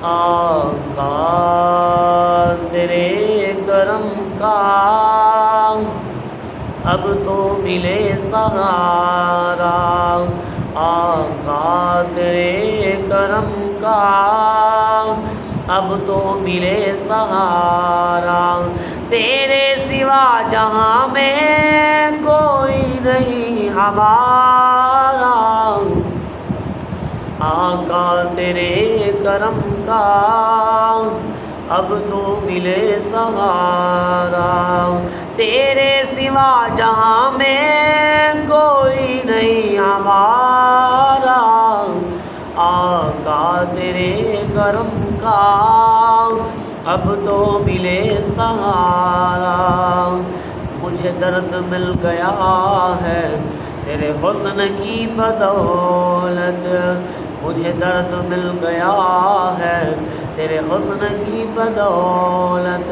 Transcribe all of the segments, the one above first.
آقا تیرے کرم کا اب تو ملے سہارا، آقا تیرے کرم کا اب تو ملے سہارا، تیرے سوا جہاں میں کوئی نہیں ہمارا، آقا تیرے کرم کا اب تو ملے سہارا، تیرے سوا جہاں میں کوئی نہیں ہمارا، آقا تیرے کرم کا اب تو ملے سہارا، مجھے درد مل گیا ہے تیرے حسن کی بدولت، مجھے درد مل گیا ہے تیرے حسن کی بدولت،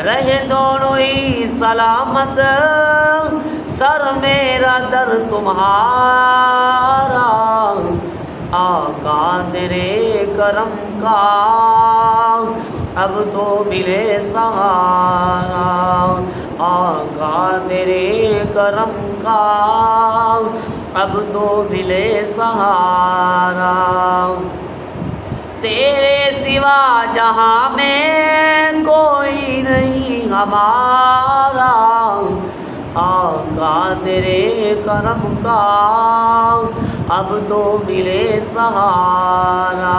رہے دونوں ہی سلامت سر میرا در تمہارا، آقا تیرے کرم کا اب تو ملے سہارا، آقا تیرے کرم کا اب تو ملے سہارا، تیرے سوا جہاں میں کوئی نہیں ہمارا، آقا تیرے کرم کا اب تو ملے سہارا،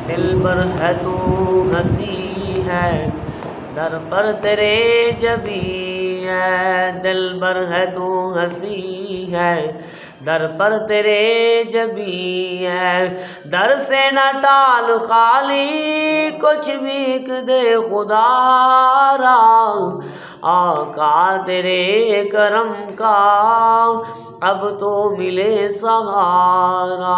دل بر ہے تو ہنسی ہے در پر تیرے جبیں ہے، دل بر ہے تو ہنسی ہے در پر تیرے جبیں ہے، در سے نہ ٹال خالی کچھ بھی دے خدا را، آقا تیرے کرم کا اب تو ملے سہارا۔